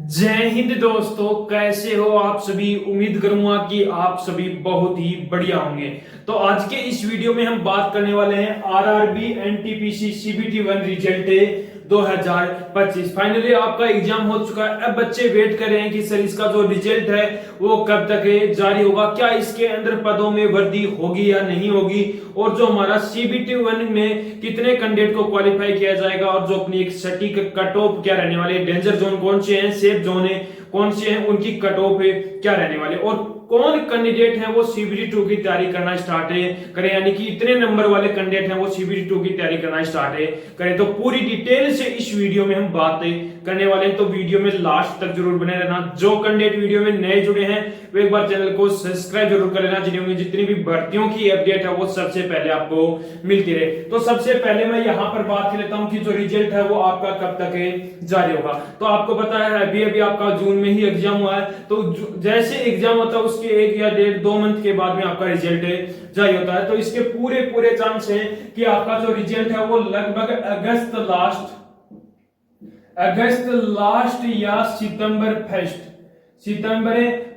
जय हिंद दोस्तों, कैसे हो आप सभी। उम्मीद करूंगा कि आप सभी बहुत ही बढ़िया होंगे। तो आज के इस वीडियो में हम बात करने वाले हैं RRB NTPC CBT 1 result 2025। Finally आपका एग्जाम हो चुका है। अब बच्चे वेट कर रहे हैं कि सर इसका जो रिजल्ट है वो कब तक जारी होगा, क्या इसके अंदर पदों में वृद्धि होगी या नहीं होगी, और जो हमारा सीबीटी 1 में कितने कैंडिडेट को क्वालिफाई किया जाएगा, और जो अपनी एक सटीक कट ऑफ क्या रहने वाले, डेंजर जोन कौन से हैं, सेफ जोन है कौन से हैं, उनकी कट ऑफ क्या रहने वाले, और कौन कैंडिडेट है वो सीबीटी 2 की तैयारी करना स्टार्ट करें, यानी कि इतने नंबर वाले कैंडिडेट हैं वो सीबीटी 2 की तैयारी करना स्टार्ट करें। तो पूरी डिटेल से इस वीडियो में हम बात करने वाले हैं, तो वीडियो में लास्ट तक जरूर बने रहना। जो कैंडिडेट वीडियो में नए जुड़े हैं वो एक बार चैनल को सब्सक्राइब जरूर कर लेना, जितनी भी भर्तियों की अपडेट है वो सबसे पहले आपको मिलती रहे। तो सबसे पहले मैं यहाँ पर बात कर लेता हूँ कि जो रिजल्ट है वो आपका कब तक जारी होगा। तो आपको पता है अभी अभी आपका जून में ही एग्जाम हुआ है, तो जैसे एग्जाम होता है उसके 1 या 1.5-2 मंथ के बाद में आपका रिजल्ट जारी होता है। तो इसके पूरे चांस हैं कि आपका जो रिजल्ट है वो लगभग अगस्त लास्ट या सितंबर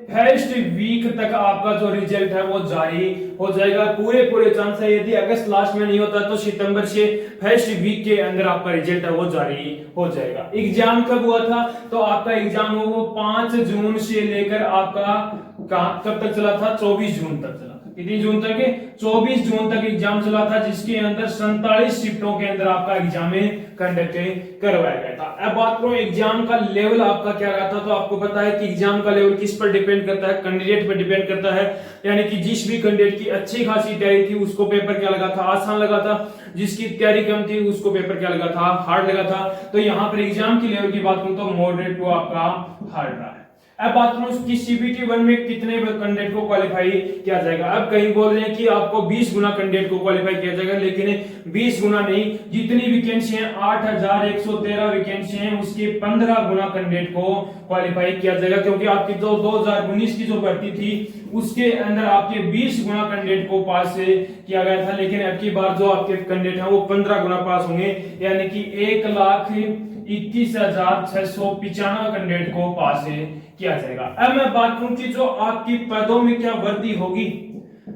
फर्स्ट वीक तक आपका जो रिजल्ट है वो जारी हो जाएगा। पूरे चांस है, यदि अगस्त लास्ट में नहीं होता तो सितंबर से फर्स्ट वीक के अंदर आपका रिजल्ट है वो जारी हो जाएगा। एग्जाम कब हुआ था? तो आपका एग्जाम वो 5 जून से लेकर आपका कब तक चला था? 24 जून तक चला था। कितनी जून तक? 24 जून तक एग्जाम चला था, जिसके अंदर 47 शिफ्टों के अंदर आपका एग्जाम कंडक्ट करवाया गया था। अब बात करो एग्जाम का लेवल आपका क्या रहा था। तो आपको पता है कि एग्जाम का लेवल किस पर डिपेंड करता है? कैंडिडेट पर डिपेंड करता है। यानी कि जिस भी कैंडिडेट की अच्छी खासी तैयारी थी उसको पेपर क्या लगा था? आसान लगा था। जिसकी तैयारी कम थी उसको पेपर क्या लगा था? हार्ड लगा था। तो यहाँ पर एग्जाम की लेवल की बात करूं तो मॉडरेट टू आपका हार्ड रहा है। अब बात करूं कि सीबीटी 1 में कितने कैंडिडेट को क्वालिफाई किया जाएगा। अब कहीं बोल रहे हैं कि आपको 20 गुना कैंडिडेट को क्वालिफाई किया जाएगा, लेकिन 20 गुना नहीं, जितनी वैकेंसी है 8113 वैकेंसी है, उसके 15 गुना कैंडिडेट को क्वालिफाई किया जाएगा। क्योंकि आपकी जो 2019 की जो भर्ती थी उसके अंदर आपके 20 गुना कैंडिडेट को पास किया गया था, लेकिन अब की बार जो आपके कैंडिडेट हैं वो 15 गुना पास होंगे, यानी कि 1,21,695 कैंडिडेट को पास किया जाएगा। अब मैं बात करूं कि जो आपकी पदों में क्या वृद्धि होगी,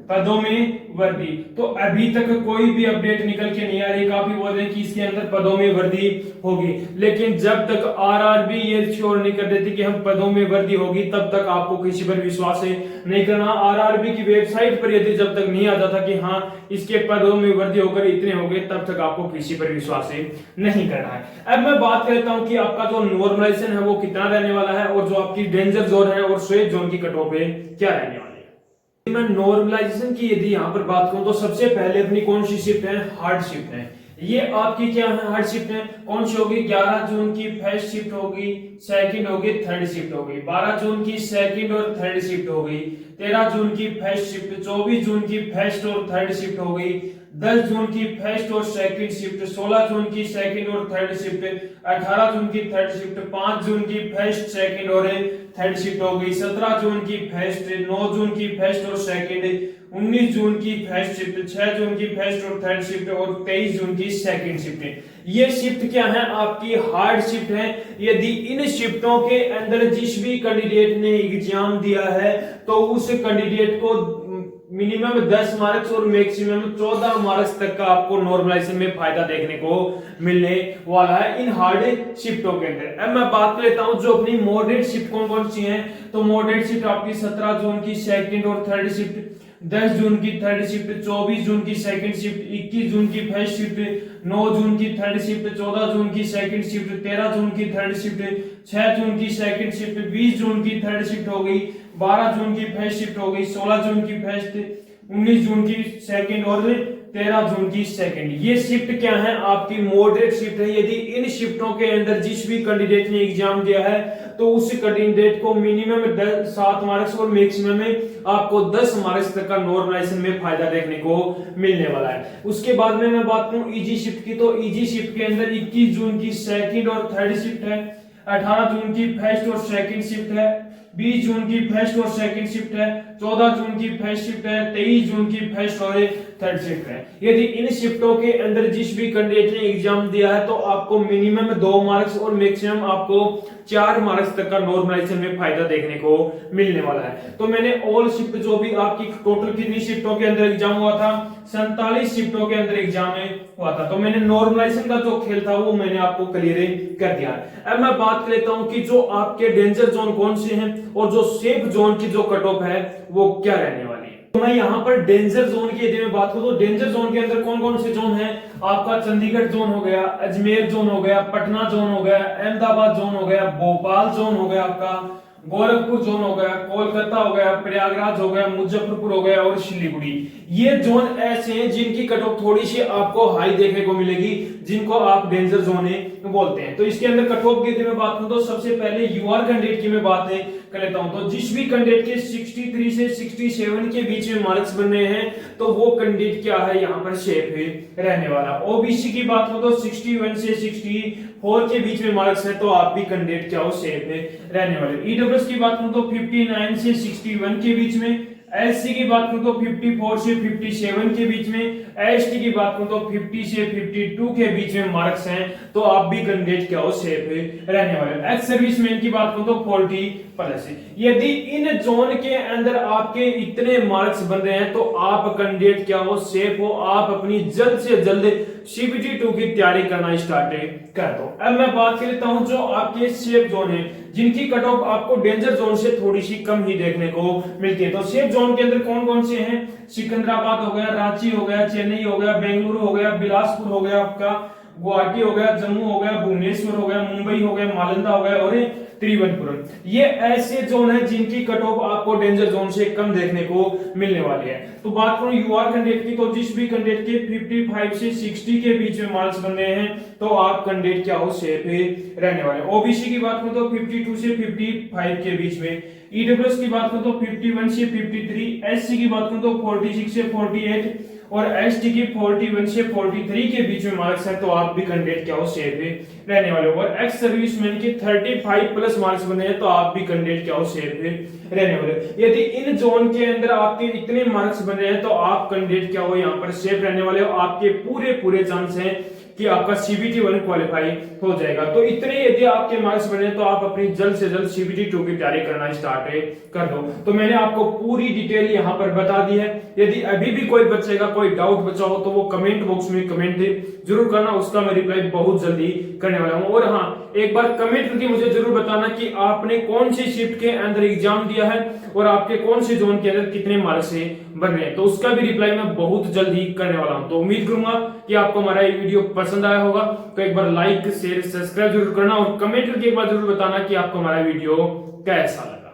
पदों में वृद्धि, तो अभी तक कोई भी अपडेट निकल के नहीं आ रही। काफी बोल रहे हैं कि इसके अंदर पदों में वृद्धि होगी, लेकिन जब तक आरआरबी ये श्योर नहीं कर देती कि हम पदों में वृद्धि होगी, तब तक आपको किसी पर विश्वास नहीं करना। आरआरबी की वेबसाइट पर यदि जब तक नहीं आ जाता कि हाँ इसके पदों में वृद्धि होकर इतने हो गए, तब तक आपको किसी पर विश्वास नहीं करना है। अब मैं बात करता हूं कि आपका जो नॉर्मलाइजेशन है वो कितना रहने वाला है, और जो आपकी डेंजर जोन है और सेफ जोन की कट ऑफ क्या रहने वाली है। मैं नॉर्मलाइजेशन की यदि यहां पर बात करूं तो सबसे पहले अपनी कौन सी शिफ्ट है? हार्ड शिफ्ट है। ये आपकी क्या है? हार्ड शिफ्ट है। कौन सी होगी? 11 जून की फर्स्ट शिफ्ट होगी, सेकंड होगी, थर्ड शिफ्ट होगी, 12 जून की सेकंड और थर्ड शिफ्ट होगी, 13 जून की फर्स्ट शिफ्ट, 24 जून की फर्स्ट और थर्ड शिफ्ट होगी, 10 जून की फर्स्ट और सेकंड शिफ्ट, 16 जून की सेकंड और थर्ड शिफ्ट, 18 जून की थर्ड शिफ्ट, 5 जून की फर्स्ट सेकंड और थर्ड शिफ्ट हो गई, 17 जून की फर्स्ट, 9 जून की फर्स्ट और सेकंड, 19 जून की फर्स्ट शिफ्ट, 6 जून की फर्स्ट और थर्ड शिफ्ट, और 23 जून की सेकंड शिफ्ट। ये शिफ्ट क्या है? आपकी हार्ड शिफ्ट है। यदि इन शिफ्टों के अंदर जिस भी कैंडिडेट ने एग्जाम दिया है तो उस कैंडिडेट को मिनिमम 10 मार्क्स और मैक्सिमम 14 मार्क्स तक का आपको नॉर्मलाइजेशन में फायदा देखने को मिलने वाला है इन हार्ड शिफ्टों के अंदर। अब मैं बात कर लेता हूं जो अपनी मॉडरेट शिफ्ट कौन सी है। तो मॉडरेट शिफ्ट आपकी 17 जून की सेकंड और थर्ड शिफ्ट, 10 जून की थर्ड शिफ्ट, 24 जून की सेकंड शिफ्ट, 21 जून की फर्स्ट शिफ्ट, 9 जून की थर्ड शिफ्ट, 14 जून की सेकंड शिफ्ट, 13 जून की थर्ड शिफ्ट, 6 जून की सेकंड शिफ्ट, 20 जून की थर्ड शिफ्ट हो गई, 12 जून की फर्स्ट शिफ्ट हो गई, 16 जून की फर्स्ट, 19 जून की सेकंड और 13 जून की सेकंड। ये शिफ्ट क्या है? आपकी मॉडरेट शिफ्ट है। यदि इन शिफ्टों के अंदर जिस भी कैंडिडेट ने एग्जाम दिया है तो उस कैंडिडेट को मिनिमम 7 मार्क्स और मैक्सिमम में आपको 10 मार्क्स तक का नॉर्मलाइजेशन में फायदा देखने को मिलने वाला है। उसके बाद में मैं बात करूं इजी शिफ्ट की, तो इजी शिफ्ट के अंदर 21 जून की सेकंड और थर्ड शिफ्ट है, 18 जून की फर्स्ट और सेकंड शिफ्ट है, 20 जून की फर्स्ट और सेकंड शिफ्ट है, 14 जून की फर्स्ट शिफ्ट है, 23 जून की फर्स्ट और थर्ड शिफ्ट है। यदि इन शिफ्टों के अंदर जिस भी कैंडिडेट ने एग्जाम दिया है तो आपको मिनिमम 2 मार्क्स और मैक्सिमम आपको 4 मार्क्स तक का नॉर्मलाइजेशन में फायदा देखने को मिलने वाला है। तो मैंने ऑल शिफ्ट जो भी आपकी टोटल कितनी शिफ्टों के अंदर एग्जाम हुआ था, 47 शिफ्टों के अंदर एग्जाम हुआ था। तो मैंने नॉर्मलाइजेशन का जो खेल था वो मैंने आपको क्लियर कर दिया। अब मैं बात कर लेता हूं कि जो आपके डेंजर जोन कौन से हैं और जो सेफ जोन की जो कट ऑफ है वो क्या रहने वाली है। तो मैं यहाँ पर डेंजर जोन की यदि मैं बात करूं तो डेंजर जोन के अंदर कौन कौन से जोन हैं, आपका चंडीगढ़ जोन हो गया, अजमेर जोन हो गया, पटना जोन हो गया, अहमदाबाद जोन हो गया, भोपाल जोन हो गया, आपका गोरखपुर जोन हो गया, कोलकाता हो गया, प्रयागराज हो गया, मुजफ्फरपुर हो गया और सिलीगुड़ी। ये जोन ऐसे हैं जिनकी कट ऑफ थोड़ी सी आपको हाई देखने को मिलेगी, जिनको आप डेंजर जोन बोलते हैं। तो इसके अंदर कट ऑफ की मैं बात करूं तो सबसे पहले यूआर कैंडिडेट की मैं बात कर लेता हूं। तो जिस भी कैंडिडेट के 63 से 67 के बीच में मार्क्स बन रहे हैं तो वो कैंडिडेट क्या है यहाँ पर सेफ रहने वाला। ओबीसी की बात करूं तो 61 से 64 के बीच में मार्क्स है तो आप भी कैंडिडेट क्या हो सेफ रहने वाले। ईडब्ल्यूएस की बात करूं तो 59 से 61 के बीच में, एससी की बात करूं तो 54 से 57 के बीच में, एसटी की बात करूं तो 50 से 52 के बीच में मार्क्स हैं तो आप भी कैंडिडेट क्या हो सेफ रहने वाले। एक्स सर्विसमैन की बात करूं तो 40 प्लस है। यदि इन जोन के अंदर आपके इतने मार्क्स बन रहे हैं तो आप कैंडिडेट क्या हो सेफ हो, आप अपनी जल्द से जल्द सीबीटी 2 की तैयारी करना स्टार्ट कर दो। अब मैं बात कर लेता हूं जो आपके सेफ जोन है जिनकी कट ऑफ आपको डेंजर जोन से थोड़ी सी कम ही देखने को मिलती है। तो सेफ जोन के अंदर कौन कौन से हैं, सिकंदराबाद हो गया, रांची हो गया, चेन्नई हो गया, बेंगलुरु हो गया, बिलासपुर हो गया, आपका गुवाहाटी हो गया, जम्मू हो गया, भुवनेश्वर हो गया, मुंबई हो गया, नालंदा हो गया और त्रिवेंद्रपुरम। ये ऐसे जोन है जिनकी कट ऑफ आपको डेंजर जोन से कम देखने को मिलने वाली है। तो बात करूं यूआर कैंडिडेट की तो जिस भी कैंडिडेट के 55 से 60 के बीच में मार्क्स बन रहे हैं तो आप कैंडिडेट क्या हो सेफ रहने वाले। ओबीसी की बात करूं तो 52 से 55 के बीच में, ईडब्ल्यूएस की बात करूं तो 51 से 53, एससी की बात करूं तो 46 से 48 और एसटी की 41 से 43 के बीच में मार्क्स है तो आप भी कैंडिडेट क्या हो सेफ रहने वाले। और एक्स सर्विसमैन की 35 प्लस मार्क्स बने हैं तो आप भी कैंडिडेट क्या हो सेफ रहने वाले। यदि इन जोन के अंदर आपके इतने मार्क्स बने हैं तो आप कैंडिडेट क्या हो यहाँ पर सेफ रहने वाले हो। आपके पूरे चांस हैं कि आपका सीबीटी 1 क्वालिफाई हो जाएगा। तो इतने यदि आपके मार्क्स बने तो आप अपनी जल्द से जल्द सीबीटी 2 की तैयारी करना स्टार्ट कर दो। तो मैंने आपको पूरी डिटेल यहाँ पर बता दी है। यदि अभी भी कोई बच्चे का कोई डाउट बचा हो तो वो कमेंट बॉक्स में कमेंट जरूर करना, उसका मैं रिप्लाई बहुत जल्दी करने वाला हूँ। और हाँ, एक बार कमेंट करके मुझे जरूर बताना कि आपने कौन सी शिफ्ट के अंदर एग्जाम दिया है और आपके कौन से जोन के अंदर कितने मार्क्स से बन रहे हैं, तो उसका भी रिप्लाई मैं बहुत जल्दी करने वाला हूं। तो उम्मीद करूंगा कि आपको हमारा ये वीडियो पसंद आया होगा। तो एक बार लाइक शेयर सब्सक्राइब जरूर करना और कमेंट करके एक बार जरूर बताना कि आपको हमारा वीडियो कैसा लगा।